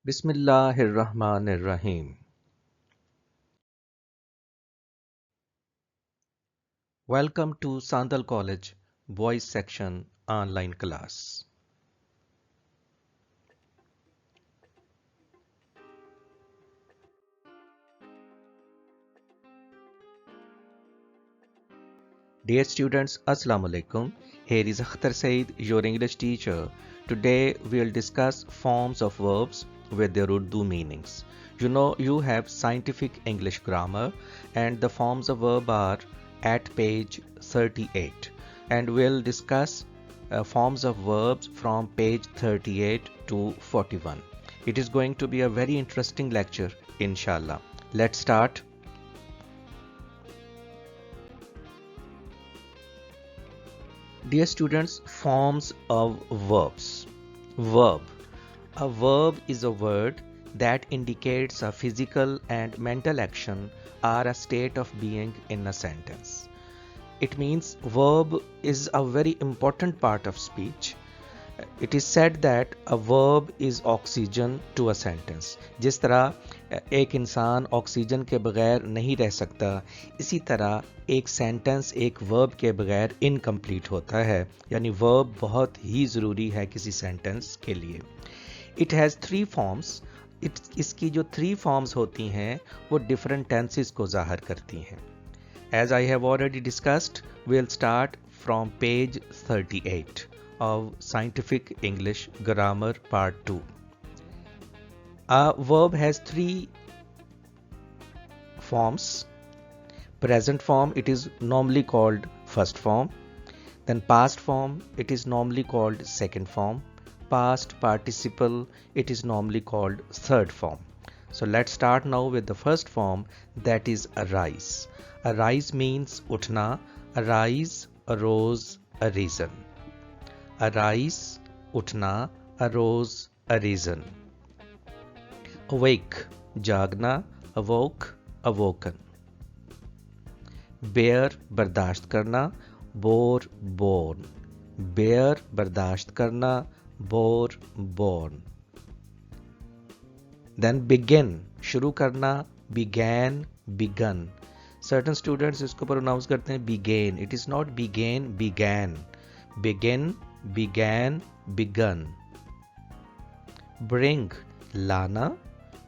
Bismillahirrahmanirrahim. Welcome to Sandal College Boys Section online class. Dear students, Assalamu alaikum. Here is Akhtar Said, your English teacher. Today we'll discuss forms of verbs with their Urdu meanings. You know you have scientific English grammar and the forms of verb are at page 38 and we'll discuss forms of verbs from page 38 to 41. It is going to be a very interesting lecture, inshallah. Let's start. Dear students, forms of verbs. Verb. A verb is a word that indicates a physical and mental action or a state of being in a sentence. It means verb is a very important part of speech. It is said that a verb is oxygen to a sentence. जिस तरह एक इंसान oxygen के बगैर नहीं रह सकता, इसी तरह एक सेंटेंस एक वर्ब के बगैर इनकम्प्लीट होता है, यानी वर्ब बहुत ही ज़रूरी है किसी सेंटेंस के लिए. It has 3 forms. इसकी जो 3 फॉर्म्स होती हैं वो डिफरेंट टेंसेस को ज़ाहिर करती हैं. As I have already discussed, we'll start from page 38 of Scientific English Grammar Part 2. A verb has 3 forms. Present form, it is normally called first form. Then past form, it is normally called second form. Past participle, it is normally called third form. So let's start now with the first form, that is arise. Arise means utna. Arise, arose, arisen. Arise, utna, arose, arisen. Awake, jagna, awoke, awoken. Bear, bardasht karna, bore, born. Bear, bardasht karna, bore, born. Then begin, शुरू करना, began, begun. Certain students इसको pronounce करते हैं began. It is not began, began. Begin, began, begun. Bring, लाना,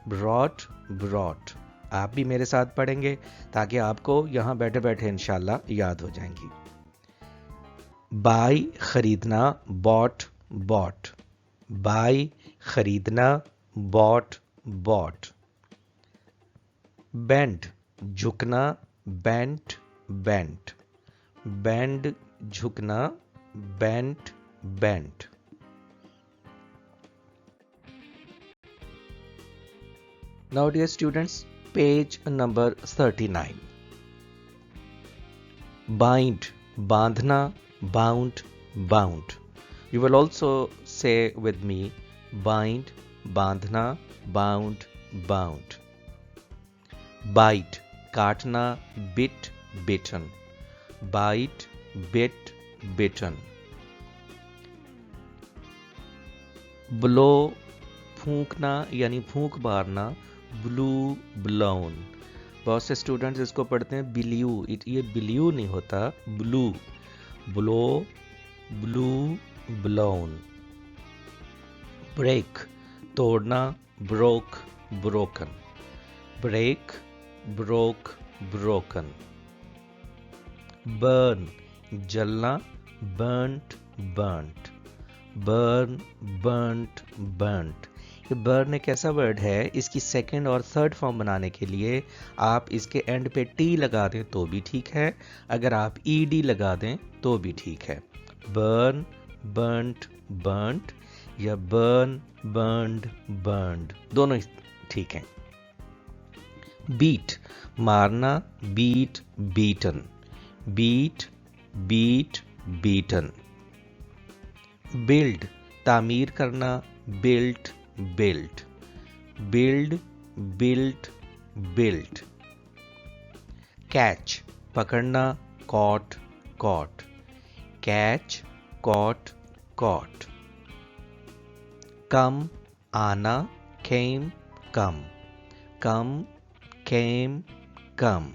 brought, brought. आप भी मेरे साथ पढ़ेंगे ताकि आपको यहाँ बैठे बैठे इंशाल्लाह याद हो जाएंगी. Buy, खरीदना, bought, bought. Buy, खरीदना, bought, bought. Bend, झुकना, bent, bent. Bend, झुकना, bent, bent. Now dear students, page number 39. Bind, बांधना, bound, bound. You will also say with me, bind, बांधना, bound, bound. Bite, काटना, bit, bitten. Bite, bit, bitten. Blow, फूंकना यानी फूंक मारना, blew, blown. बहुत से students इसको पढ़ते हैं बिलियू. ये बिलियू नहीं होता, blew. Blow, blew, blown. Break, तोड़ना, broke, broken. Break, broke, broken. Burn, जलना, burnt, burnt. Burn, burnt, burnt. ये burn एक ऐसा वर्ड है, इसकी सेकंड और थर्ड फॉर्म बनाने के लिए आप इसके एंड पे टी लगा दें तो भी ठीक है, अगर आप ईडी लगा दें तो भी ठीक है. Burn, burnt, burnt या burn, burned, burned, दोनों ठीक हैं. Beat, मारना, beat, beaten. Beat, beat, beaten. Build, तामीर करना, built, built. Build, built, built. Catch, पकड़ना, caught, caught. Catch, caught, caught. Come, आना, came, come. Come, came, come.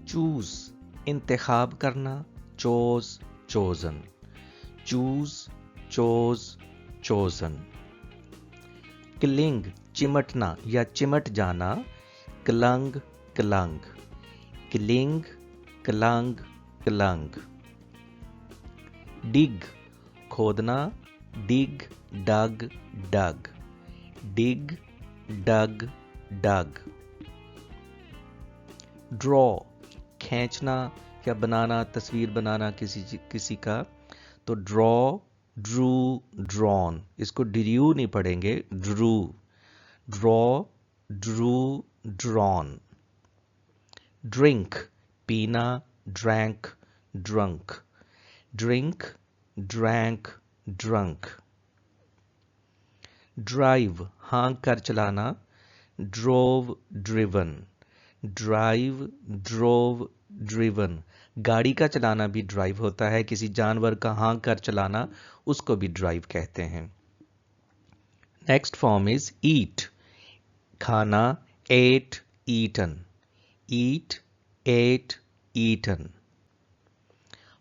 Choose, इंतखाब करना, chose, chosen. Choose, chose, chosen. Cling, चिमटना या चिमट जाना, clung, clung. Cling, clung, clung. Dig, खोदना, डिग, डग, डग. डिग, डग, डग. Draw, खींचना या बनाना, तस्वीर बनाना किसी का, तो ड्रॉ, ड्रू, ड्रॉन. इसको ड्रू नहीं पढ़ेंगे, drew. Draw, drew, drawn. Drink, पीना, drank, drunk. Drink, drank, drunk. Drive, हाँक कर चलाना, drove, driven. Drive, drove, driven. गाड़ी का चलाना भी ड्राइव होता है, किसी जानवर का हाँक कर चलाना उसको भी ड्राइव कहते हैं. नेक्स्ट फॉर्म इज ईट, खाना, ate, eaten. Eat, ate, eaten.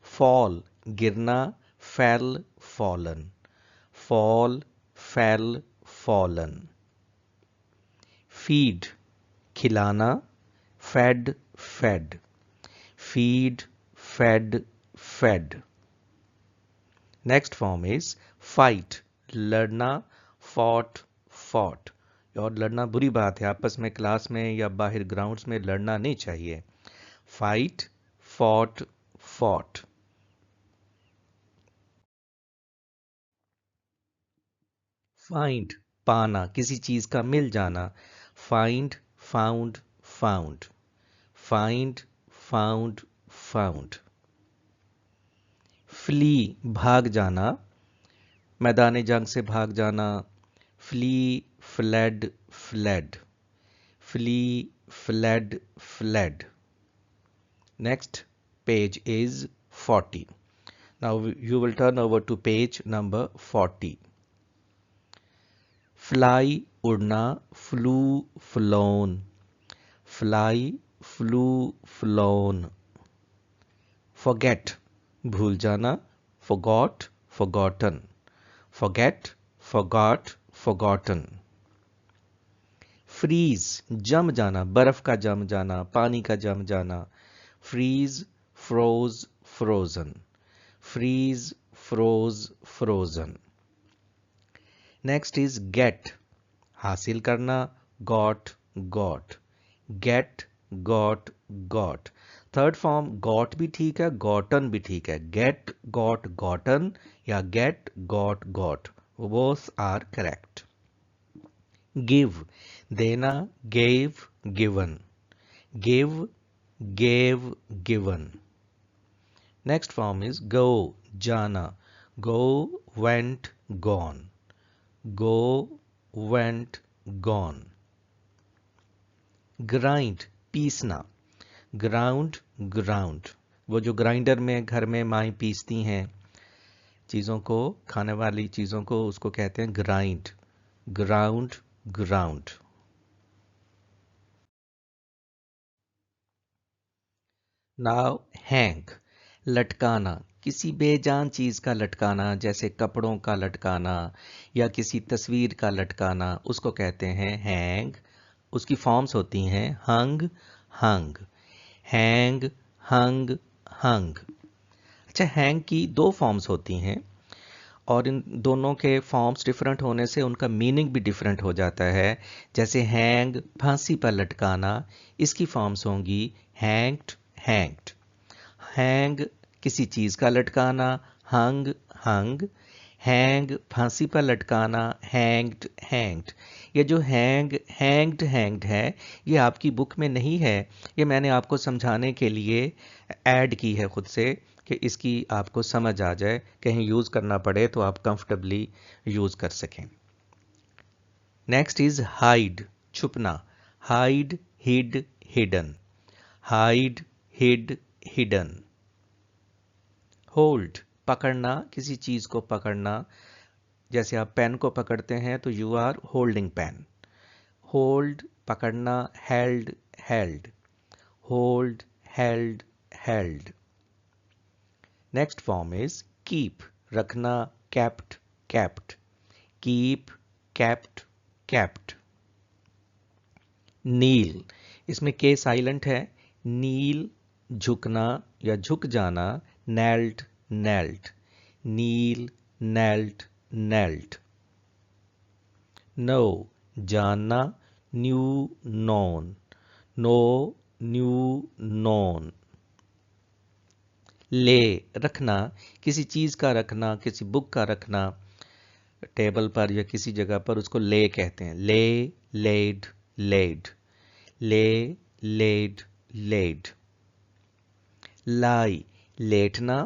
Fall, गिरना, fell, fallen. Fall, fell, fallen. Feed, खिलाना, fed, fed. Feed, fed, fed. Next form is fight, लड़ना, फॉट, फॉट. और लड़ना बुरी बात है, आपस में क्लास में या बाहर ग्राउंड्स में लड़ना नहीं चाहिए. Fight, fought, fought. फाइंड, पाना, किसी चीज का मिल जाना. Find, found, found. Find, found, found. Flee, भाग जाना, मैदान जंग से भाग जाना. Flee, fled, fled. Flee, fled, fled. Next page is 40. Now you will turn over to page number 40. Fly, उड़ना, flew, flown. Fly, flew, flown. Forget, भूल जाना, forgot, forgotten. Forget, forgot, forgotten. Freeze, जम जाना, बर्फ का जम जाना, पानी का जम जाना. Freeze, froze, frozen. Freeze, froze, frozen. Next is get, हासिल करना, got, got. Get, got, got. Third form got भी ठीक है, gotten भी ठीक है. Get, got, gotten या get, got, got. Both are correct. Give, देना, gave, given. Give, gave, given. Next form is go, जाना. Go, went, gone. Go, went, gone. Grind, पीसना. Ground, ground. वो जो ग्राइंडर में घर में माएँ पीसती हैं चीज़ों को, खाने वाली चीज़ों को, उसको कहते हैं grind. Ground, ground. Now hang, लटकाना, किसी बेजान चीज का लटकाना, जैसे कपड़ों का लटकाना या किसी तस्वीर का लटकाना, उसको कहते हैं हैंग. उसकी फॉर्म्स होती हैं हंग, हंग. हैंग, हंग, हंग. अच्छा, हैंग की दो फॉर्म्स होती हैं और इन दोनों के फॉर्म्स डिफरेंट होने से उनका मीनिंग भी डिफरेंट हो जाता है. जैसे हैंग, फांसी पर लटकाना, इसकी फॉर्म्स होंगी हैंग्ड, हैंग्ड. हैंग, किसी चीज का लटकाना, हंग, हंग. हैंग, फांसी पर लटकाना, हैंग्ड, हैंग्ड. ये जो हैंग, हैंग्ड, हैंग्ड है, ये आपकी बुक में नहीं है. ये मैंने आपको समझाने के लिए ऐड की है खुद से, कि इसकी आपको समझ आ जाए, कहीं यूज करना पड़े तो आप कंफर्टेबली यूज कर सकें. नेक्स्ट इज हाइड, छुपना. Hide, hid, hidden. Hide, hid, hidden. Hold पकड़ना, किसी चीज को पकड़ना, जैसे आप पेन को पकड़ते हैं तो you are holding pen. Hold पकड़ना, held held, hold held held. Next form is keep रखना, kept kept, keep kept kept. Kneel, इसमें के साइलेंट है, नील झुकना या झुक जाना, knelt knelt, kneel knelt knelt. Know जानना, knew known, know knew known. Lay रखना, किसी चीज का रखना, किसी बुक का रखना टेबल पर या किसी जगह पर, उसको ले कहते हैं। Lay laid laid, lay laid laid. Lie लेटना,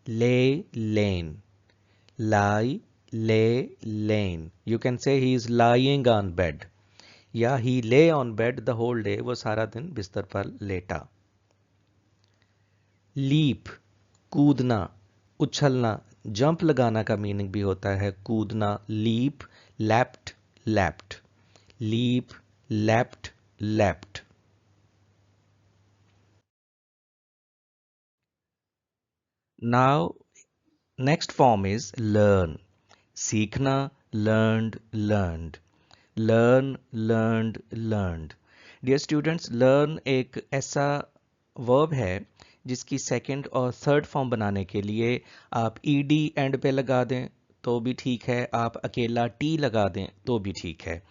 lay lain, lie lay lain. You can say he is lying on bed, या he lay on bed the whole day, वो सारा दिन बिस्तर पर लेटा। लीप कूदना, उछलना, जंप लगाना का मीनिंग भी होता है कूदना। Leap leapt leapt, leap leapt leapt. Now next form is learn, सीखना, learned learned, learn learned learned. Dear students, learn एक ऐसा वर्ब है जिसकी सेकंड और थर्ड फॉर्म बनाने के लिए आप ईडी एंड पे लगा दें तो भी ठीक है, आप अकेला टी लगा दें तो भी ठीक है।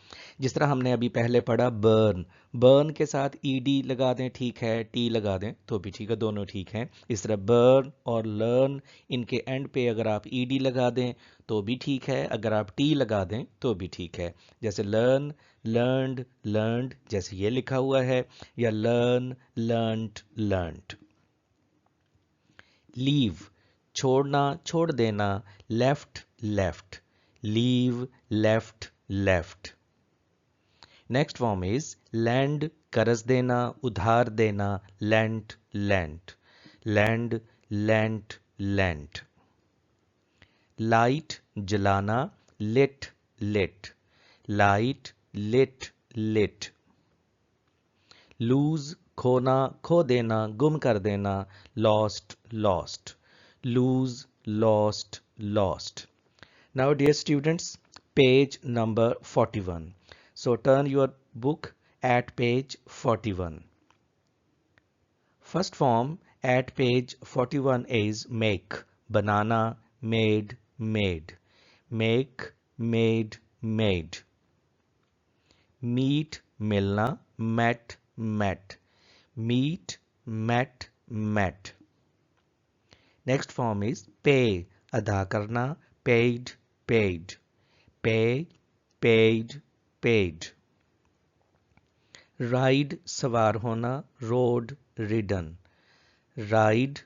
जिस तरह हमने अभी पहले पढ़ा बर्न, बर्न के साथ ईडी लगा दें ठीक है, टी लगा दें तो भी ठीक है, दोनों ठीक हैं। इस तरह बर्न और लर्न, इनके एंड पे अगर आप ईडी लगा दें तो भी ठीक है, अगर आप टी लगा दें तो भी ठीक है। जैसे लर्न लर्नड लर्नड, जैसे ये लिखा हुआ है, या लर्न लर्नड लर्नड। लीव छोड़ना, छोड़ देना, left left, leave left left. Next form is lend कर्ज देना, उधार देना, lent lent, lend lent lent. Light जलाना, lit lit, light lit lit. Lose खोना, खो देना, गुम कर देना, lost lost, lose lost lost. Now dear students, page number 41. So turn your book at page 41. First form at page 41 is make, banana, made, made, make, made, made. Meet, milna, met, met, meet, met, met. Next form is pay, अदा करना, paid, paid, pay, paid, paid. Ride सवार होना, rode, ridden, ride,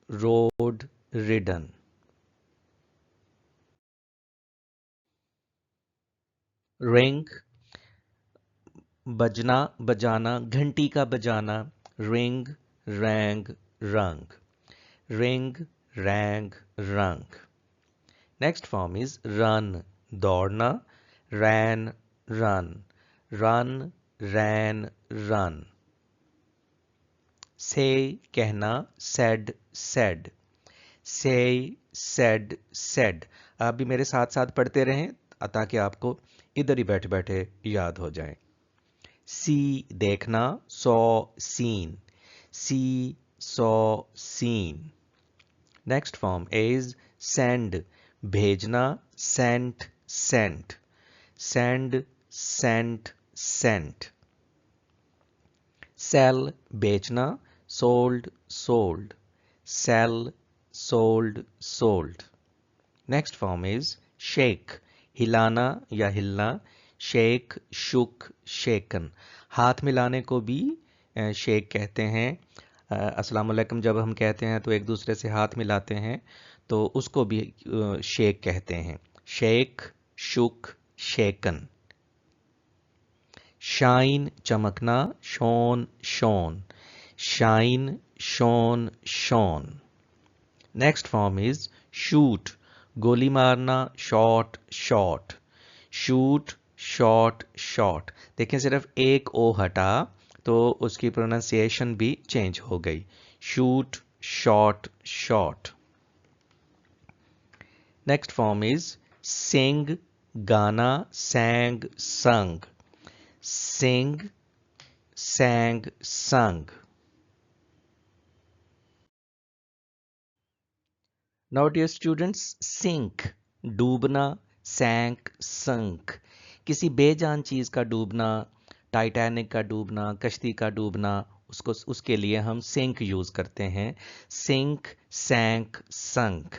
rode, ridden. Ring बजना, बजाना, घंटी का बजाना, ring, rang, rung, ring, rang, rung. Next form is run, दौड़ना, ran, run, run, ran, run. Say कहना, said, said, say, said, said. आप भी मेरे साथ साथ पढ़ते रहें ताकि आपको इधर ही बैठे बैठे याद हो जाए। See देखना, saw, seen, see, saw, seen. Next form is send, भेजना, sent, sent, send, sent, sent. Sell बेचना, sold, sold, sell, sold, sold. Next form is shake, हिलाना या हिलना, shake, shook, shaken. हाथ मिलाने को भी शेक कहते हैं। अस्सलाम वालेकुम जब हम कहते हैं तो एक दूसरे से हाथ मिलाते हैं, तो उसको भी शेक कहते हैं। Shake, shook, shaken. शाइन चमकना, shone, shone, shine, shone, shone. Next form is shoot, गोली मारना, shot shot, shoot shot shot. देखें सिर्फ एक ओ हटा तो उसकी प्रोनाउंसिएशन भी चेंज हो गई, shoot shot shot. Next form is sing, गाना, sang sung, sing sang sung. Now dear students, sink डूबना, सैंक संक। किसी बेजान चीज का डूबना, टाइटैनिक का डूबना, कश्ती का डूबना, उसको उसके लिए हम सिंक यूज करते हैं, सिंक सैंक संक।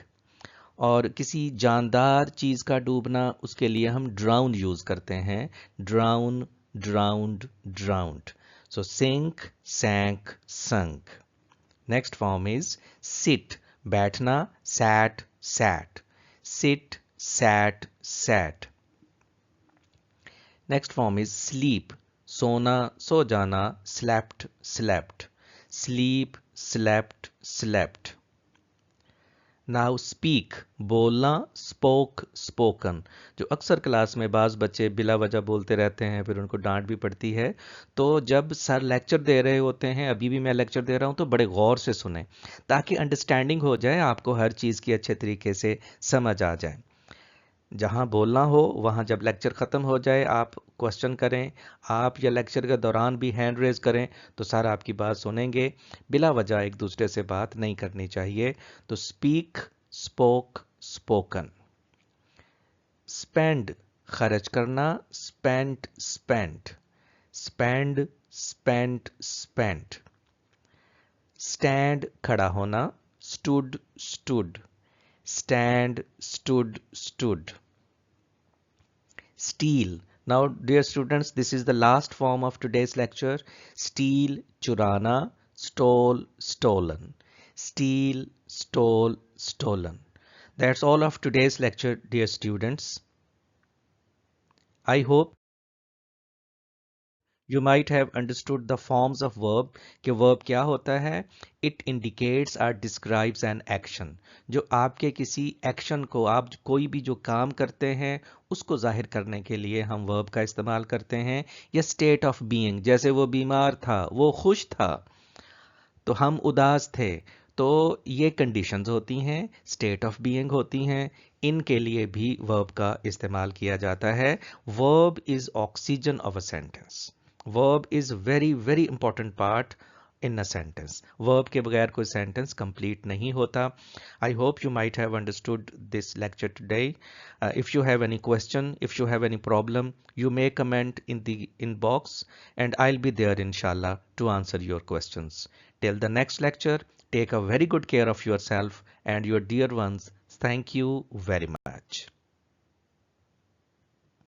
और किसी जानदार चीज का डूबना, उसके लिए हम ड्राउन यूज करते हैं, drown drowned drowned. So sink sank sunk. Next form is sit, बैठना, sat sat, sit sat sat. Next form is sleep, सोना, सो जाना, slept slept, sleep slept slept. Now speak, बोलना, स्पोक स्पोकन। जो अक्सर class में बाज़ बच्चे बिला वजह बोलते रहते हैं, फिर उनको डांट भी पड़ती है। तो जब सर लेक्चर दे रहे होते हैं, अभी भी मैं लेक्चर दे रहा हूँ, तो बड़े गौर से सुने ताकि अंडरस्टैंडिंग हो जाए, आपको हर चीज़ की अच्छे तरीके से समझ आ जाए। जहाँ बोलना हो वहाँ जब लेक्चर ख़त्म हो जाए आप क्वेश्चन करें, आप या लेक्चर के दौरान भी हैंड रेज करें तो सर आपकी बात सुनेंगे। बिला वजह एक दूसरे से बात नहीं करनी चाहिए। तो स्पीक स्पोक स्पोकन। स्पेंड खर्च करना, spent spent, spend spent spent. Stand खड़ा होना, stood stood, stand stood stood. Steal. Now, dear students, this is the last form of today's lecture. Steal, churana, stole, stolen. Steal, stole, stolen. That's all of today's lecture, dear students. I hope you might have understood the forms of verb कि verb क्या होता है। It indicates or describes an action, जो आपके किसी action को, आप कोई भी जो काम करते हैं उसको जाहिर करने के लिए हम verb का इस्तेमाल करते हैं। या state of being, जैसे वो बीमार था, वो खुश था, तो हम उदास थे, तो ये कंडीशंस होती हैं, स्टेट ऑफ बीइंग होती हैं, इनके लिए भी वर्ब का इस्तेमाल किया जाता है। Verb is oxygen of a sentence. Verb is very very important part in a sentence. Verb के बगैर कोई sentence complete नहीं होता. I hope you might have understood this lecture today. If you have any question, if you have any problem, you may comment in the inbox and I'll be there inshallah to answer your questions. Till the next lecture, take a very good care of yourself and your dear ones. Thank you very much.